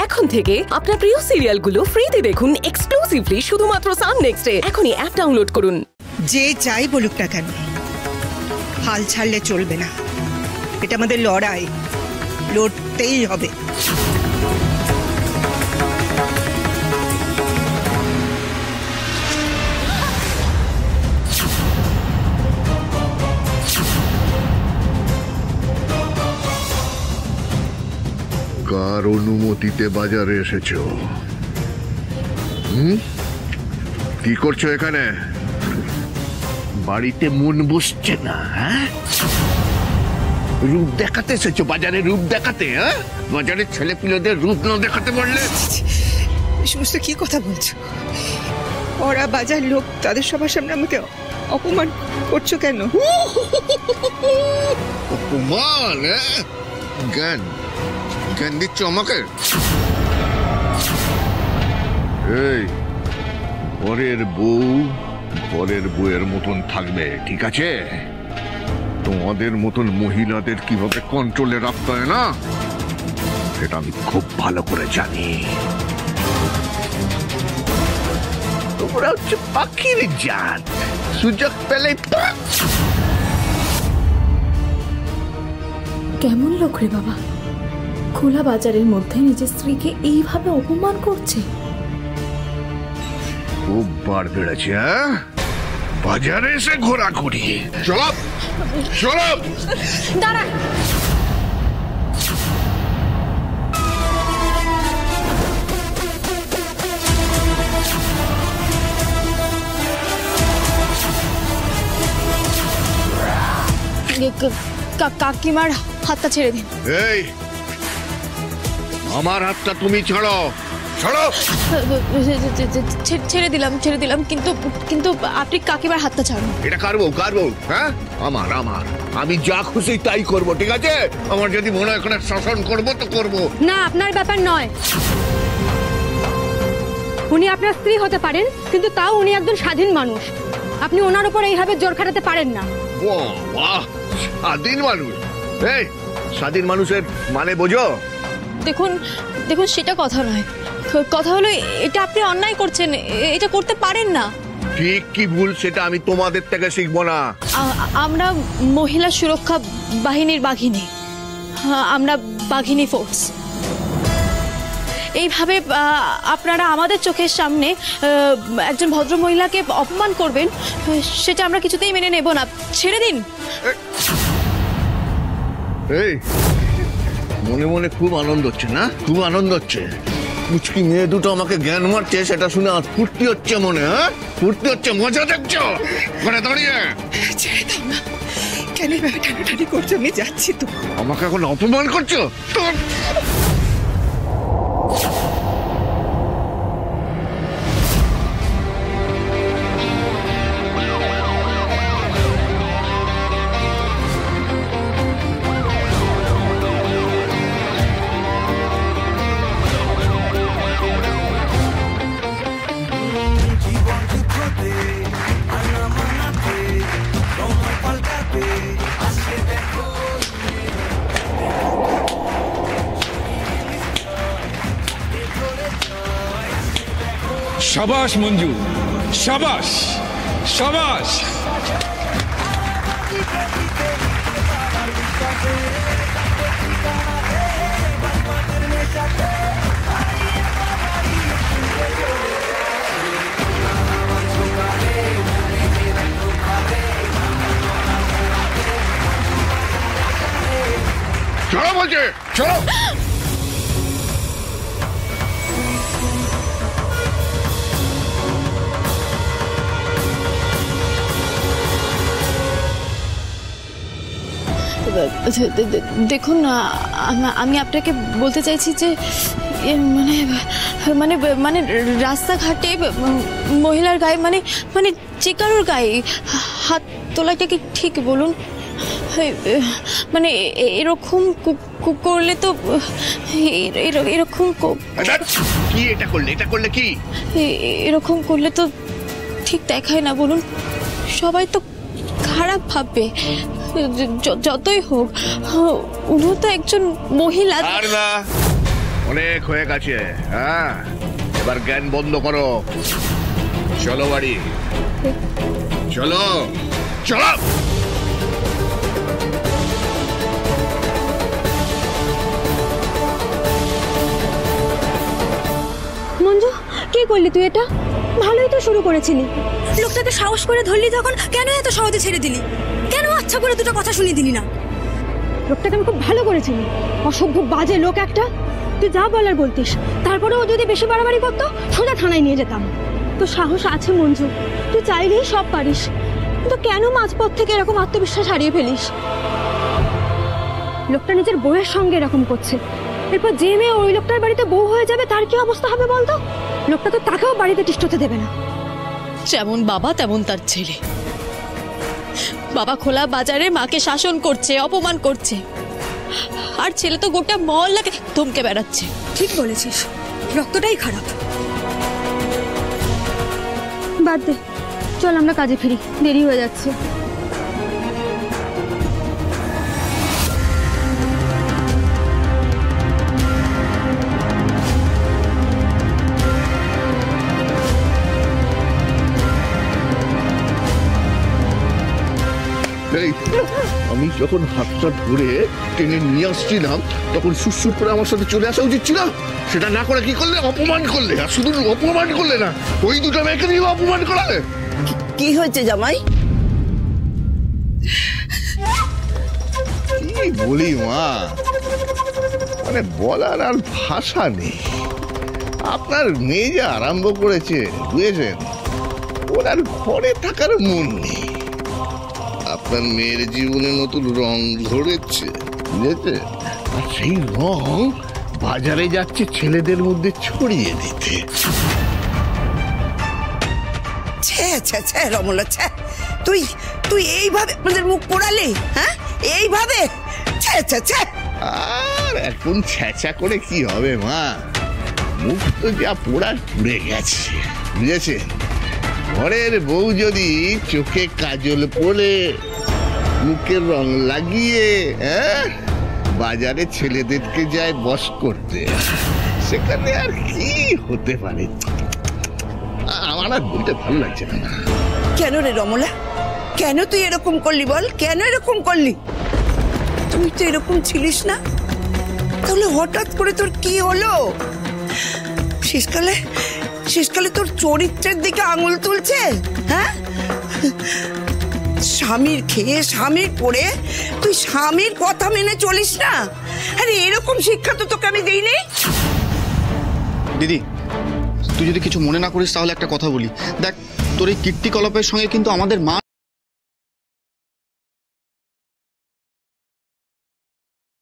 এখন থেকে আপনার প্রিয় সিরিয়ালগুলো ফ্রিতে দেখুন এক্সক্লুসিভলি শুধুমাত্র সান নেক্সটে। এখনই অ্যাপ ডাউনলোড করুন। যে যাই বলুক না কেন, হাল ছাড়লে চলবে না। এটা আমাদের লড়াই, লড়তেই হবে। কার অনুমতিতে বাজারে এসেছো? কি করছো এখানে? বাড়িতে মন বসছে না? রূপ দেখাতে এসেছো বাজারে? রূপ দেখাতে? বাজারের ছেলে পিলেদের রূপ না দেখাতে পারলে? সমস্ত কি কথা বলছো? ওরা বাজার লোক, তাদের সবার সামনে আমাকে অপমান করছো কেন? অপমান? জ্ঞান জ্ঞান দিচ্ছ আমাকে? এই পরের বউয়ের মতন থাকবে, ঠিক আছে? তোমাদের মতন মহিলাদের কিভাবে কন্ট্রোলে রাখতে হয় না, সেটা আমি খুব ভালো করে জানি। তোমরা হচ্ছে পাখির জাত, সুযোগ পেলে। কেমন লোক রে বাবা, খোলা বাজারের মধ্যে নিজের স্ত্রীকে এইভাবে অপমান করছে। খুব বার বেড়েছে। বাজারে এসে ঘোরাঘুরি। চলো দাঁড়া, কাকিমার হাতটা ছেড়ে দিন। এই আমার হাতটা তুমি ছাড়ো। ছেড়ে দিলাম কিন্তু আপনি কাকিমার হাতটা ছাড়ুন। এটা কার বউ? হ্যাঁ, আমার। আমি যা খুশি তাই করব, ঠিক আছে? আমার যদি মনে হয় এখানে শাসন করব তো করব। না, আপনার ব্যাপার নয়। উনি আপনার স্ত্রী হতে পারেন, কিন্তু তাও উনি একজন স্বাধীন মানুষ। আপনি ওনার উপর এইভাবে জোর খাটাতে পারেন না। বাহ, স্বাধীন মানুষ? এই স্বাধীন মানুষের মানে বোঝো? দেখুন সেটা কথা নয়। কথা হলো এটা আপনি অন্যায় করছেন, এটা করতে পারেন না। ঠিক কি ভুল সেটা আমি তোমাদের থেকে শিখবো না। আমরা মহিলা সুরক্ষা বাহিনীর বাঘিনী, আমরা বাঘিনী ফোর্স। এইভাবে আপনারা আমাদের চোখের সামনে একজন ভদ্র মহিলাকে অপমান করবেন, সেটা আমরা কিছুতেই মেনে নেব না। ছেড়ে দিন। এই মনে মনে খুব আনন্দ হচ্ছে না? খুব আনন্দ হচ্ছে। মুচকি মেয়ে দুটো আমাকে জ্ঞান মারছে, সেটা শুনে আর ফুর্তি হচ্ছে মনে? ফুর্তি হচ্ছে, মজা দেখছো ঘরে দাঁড়িয়ে? ছেড়ে দাও না, কেন এভাবে টানাটানি করছো? আমি যাচ্ছি তো। আমাকে এখন অপমান করছো? शाबाश मंजू, शाबाश शाबाश। चलो बोलते, चलो। দেখুন, আমি আপনাকে বলতে চাইছি যে মানে মানে রাস্তাঘাটে মহিলার গায়ে মানে যে কারোর গায়ে হাত তোলাটা কি ঠিক বলুন? মানে এরকম করলে তো এরকম কি এটা করলে কি এরকম করলে তো ঠিক দেখায় না বলুন? সবাই তো খারাপ ভাববে। যতই হোক, উনি তো একজন মহিলা। অনেক হয়ে গেছে। হ্যাঁ, এবার জ্ঞান বন্ধ করো, চলো বাড়ি, চলো চলো। মঞ্জু, কি করলি তুই এটা? ভালোই তো শুরু করেছিলি, লোকটাকে সাহস করে ধরলি যখন, কেন এত সহজে ছেড়ে দিলি? কেন আচ্ছা করে দুটো কথা শুনিয়ে দিলি না? লোকটাকে আমি খুব ভালো করেছিলি, অসভ্য বাজে লোক একটা। তুই যা বলার বলতিস, তারপরে ও যদি বেশি বাড়াবাড়ি করতো সোজা থানায় নিয়ে যেতাম। তো সাহস আছে মঞ্জু, তুই চাইলেই সব পারিস, কিন্তু কেন মাঝপথ থেকে এরকম আত্মবিশ্বাস হারিয়ে ফেলিস? লোকটা নিজের বউয়ের সঙ্গে এরকম করছে, এরপর যে মেয়ে ওই লোকটার বাড়িতে বউ হয়ে যাবে তার কি অবস্থা হবে বলতো? লোকটা তো তাকেও বাড়িতে তিষ্ঠতে দেবে না। যেমন বাবা তেমন তার ছেলে। বাবা খোলা বাজারে মাকে শাসন করছে, অপমান করছে, আর ছেলে তো গোটা মহল্লাকে ধমকে বেড়াচ্ছে। ঠিক বলেছিস, রক্তটাই খারাপ। বাদ দে, চল আমরা কাজে ফিরি, দেরি হয়ে যাচ্ছে। আমি যখন হাতটা ধরে টেনে নিয়ে আসছিলাম তখন সুরসুর করে আমার সাথে চলে আসা উচিত ছিল। সেটা না করে কি করলে? অপমান করলে। আর শুধু অপমান করলে না, ওই দুটো মেয়েকে নিয়ে অপমান করালে। কি হয়েছে জামাই? কি বলি মা, মানে বলার আর ভাষা নেই। আপনার মেয়ে যে আরম্ভ করেছে বুঝেছেন, ওর আর ঘরে থাকার মন নেই। আপনার মেয়ের জীবনে নতুন রং ধরেছে বুঝেছে, আর সেই রং বাজারে যাচ্ছে ছেলেদের মধ্যে ছড়িয়ে দিতে। রমলা, তুই তুই এইভাবে আমাদের মুখ পোড়ালি? হ্যাঁ, এইভাবে? আর এখন ছ্যাঁচা করে কি হবে মা, মুখ তো যা পোড়ার পুড়ে গেছে বুঝেছে। ঘরের বউ যদি চোখে কাজল পরে মুখের রং লাগিয়ে বাজারে ছেলেদেরকে যায় বশ করতে, সেখানে আর কি হতে পারে? আমার আর বলতে ভালো লাগছে না। কেন রে রমলা, কেন তুই এরকম করলি বল? কেন এরকম করলি? তুই তো এরকম ছিলিস না, তাহলে হঠাৎ করে তোর কি হলো? শেষকালে তোর চরিত্রের দিকে আঙুল তুলছে। হ্যাঁ, স্বামীর খেয়ে স্বামীর পড়ে তুই স্বামীর কথা মেনে চলিস না। আরে এরকম শিক্ষা তো তোকে আমি দেইনি। দিদি, তুই যদি কিছু মনে না করিস তাহলে একটা কথা বলি। দেখ, তোর এই কীর্তিকলাপের সঙ্গে কিন্তু আমাদের মা